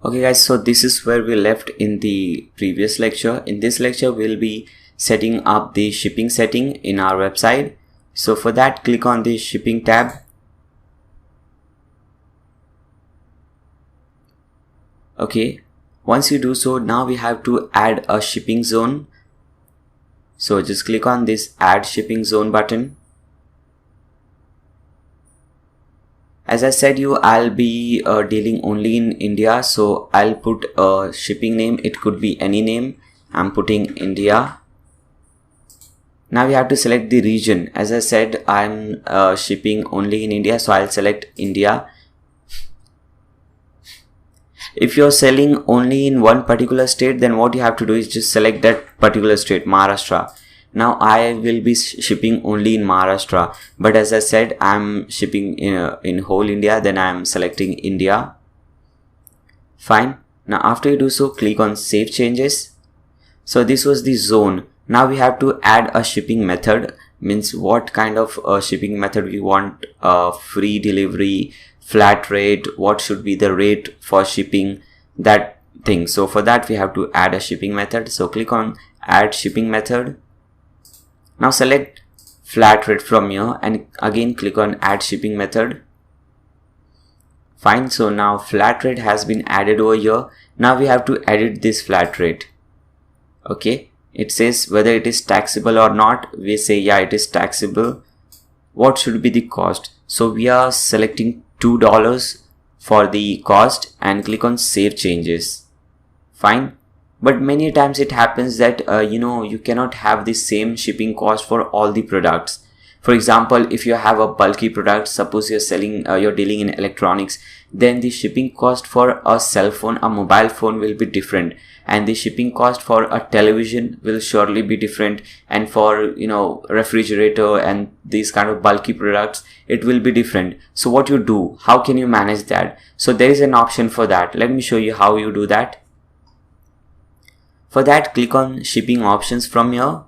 Okay guys, so this is where we left in the previous lecture. In this lecture, we'll be setting up the shipping setting in our website. So for that, click on the shipping tab. Okay, once you do so, now we have to add a shipping zone. So just click on this add shipping zone button. As I said I'll be dealing only in India, so I'll put a shipping name. It could be any name. I'm putting India. Now we have to select the region. As I said, I'm shipping only in India, so I'll select India. If you're selling only in one particular state, then what you have to do is just select that particular state, Maharashtra. Now I will be shipping only in Maharashtra, but as I said, I'm shipping in whole India, then I'm selecting India. Fine. Now after you do so, click on save changes. So this was the zone. Now we have to add a shipping method, means what kind of shipping method we want, free delivery, flat rate, what should be the rate for shipping, that thing. So for that we have to add a shipping method. So click on add shipping method. Now select flat rate from here and again click on add shipping method. Fine, so now flat rate has been added over here. Now we have to edit this flat rate. Okay, it says whether it is taxable or not. We say yeah, it is taxable. What should be the cost? So we are selecting $2 for the cost and click on save changes. Fine. But many times it happens that you cannot have the same shipping cost for all the products. For example, if you have a bulky product, suppose you're selling, you're dealing in electronics, then the shipping cost for a cell phone, a mobile phone will be different, and the shipping cost for a television will surely be different, and for refrigerator and these kind of bulky products, it will be different. So what you do, how can you manage that? So there is an option for that. Let me show you how you do that. For that, click on shipping options from here.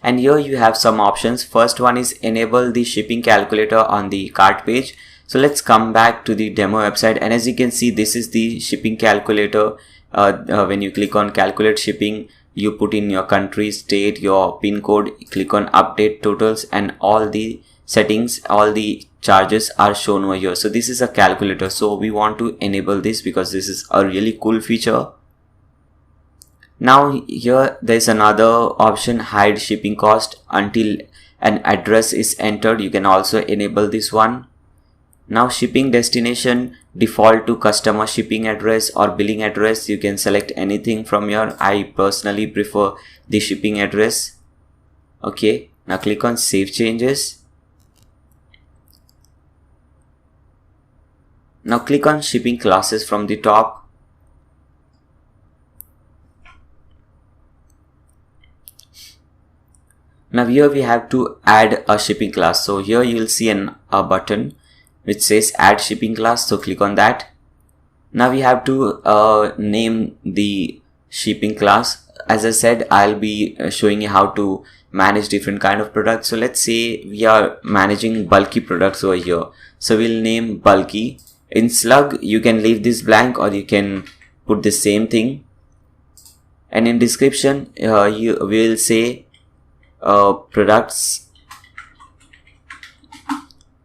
And here you have some options. First one is enable the shipping calculator on the cart page. So let's come back to the demo website, and as you can see, this is the shipping calculator. When you click on calculate shipping, you put in your country, state, your PIN code, click on update totals, and all the settings, all the charges are shown over here. So this is a calculator, so we want to enable this because this is a really cool feature. Now here there is another option, hide shipping cost until an address is entered. You can also enable this one. Now shipping destination, default to customer shipping address or billing address. You can select anything from here. I personally prefer the shipping address. Okay, now click on save changes. Now click on shipping classes from the top. Now here we have to add a shipping class. So here you will see a button which says add shipping class. So click on that. Now we have to name the shipping class. As I said, I'll be showing you how to manage different kind of products. So let's say we are managing bulky products over here. So we'll name bulky. In slug, you can leave this blank or you can put the same thing. And in description, we will say products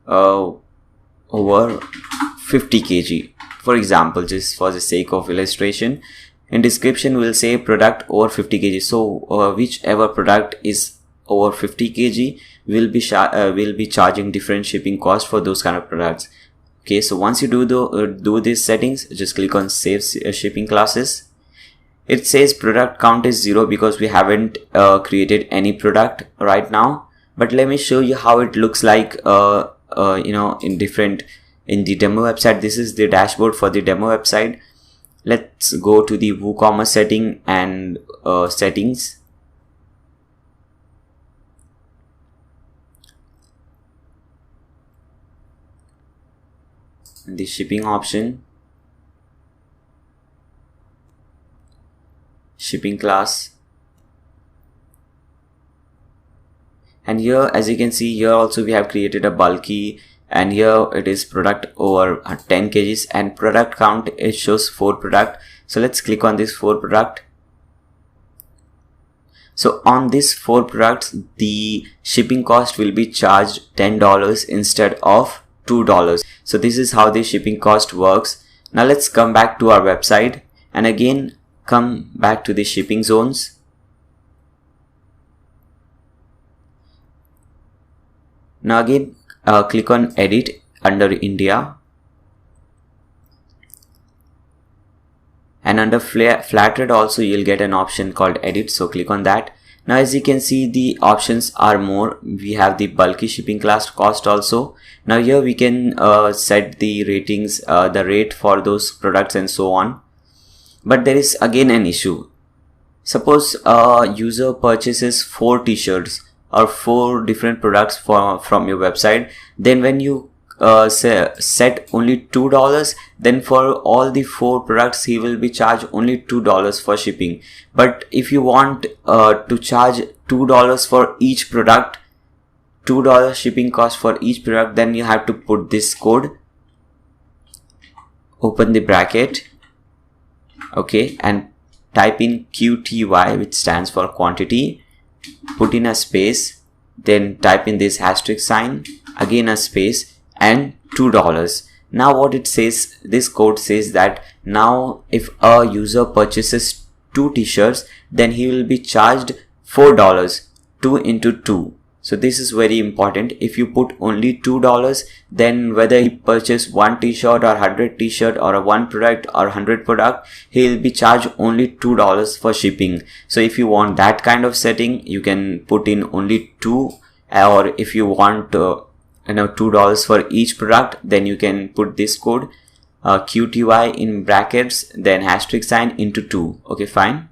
over 50 kg. For example, just for the sake of illustration, in description we'll say product over 50 kg. So whichever product is over 50 kg will be charging different shipping cost for those kind of products. Okay, so once you do these settings, just click on save shipping classes. It says product count is 0 because we haven't created any product right now. But let me show you how it looks like in the demo website. This is the dashboard for the demo website. Let's go to the WooCommerce setting and settings. The shipping option, shipping class, and here as you can see, here also we have created a bulky and here it is product over 10 kgs, and product count, it shows 4 product. So let's click on this 4 product. So on this 4 products, the shipping cost will be charged $10 instead of $2. So this is how the shipping cost works. Now let's come back to our website and again come back to the shipping zones. Now again click on edit under India, and under flat rate also you'll get an option called edit, so click on that. Now as you can see, the options are more. We have the bulky shipping class cost also. Now here we can set the ratings, the rate for those products and so on. But there is again an issue. Suppose a user purchases 4 t-shirts or 4 different products from your website, then when you set only $2, then for all the 4 products he will be charged only $2 for shipping. But if you want to charge $2 for each product, $2 shipping cost for each product, then you have to put this code, open the bracket, okay, and type in QTY, which stands for quantity, put in a space, then type in this asterisk sign, again a space, and $2. Now what it says, this code says that now if a user purchases 2 t-shirts, then he will be charged $4, 2 into 2. So this is very important. If you put only $2, then whether he purchase 1 t-shirt or 100 t-shirt or a 1 product or 100 product, he will be charged only $2 for shipping. So if you want that kind of setting, you can put in only 2, or if you want $2 for each product, then you can put this code QTY in brackets, then asterisk sign into 2. Okay, fine.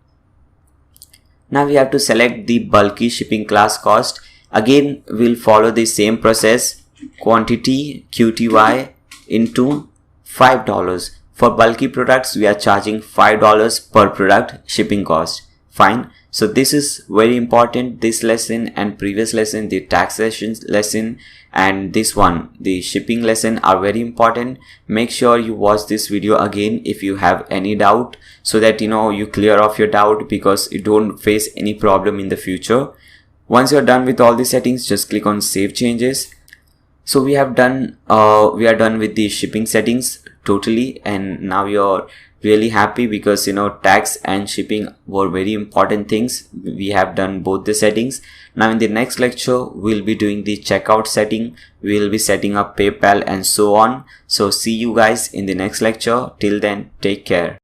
Now we have to select the bulky shipping class cost. Again we'll follow the same process, quantity QTY into $5. For bulky products we are charging $5 per product shipping cost. Fine. So this is very important. This lesson and previous lesson, the taxation lesson, and this one, the shipping lesson, are very important. Make sure you watch this video again if you have any doubt, so that you clear off your doubt, because you don't face any problem in the future. Once you're done with all the settings, just click on save changes. So we are done with the shipping settings totally, and now you're really happy because tax and shipping were very important things. We have done both the settings. Now in the next lecture we'll be doing the checkout setting, we'll be setting up PayPal and so on. So see you guys in the next lecture. Till then, take care.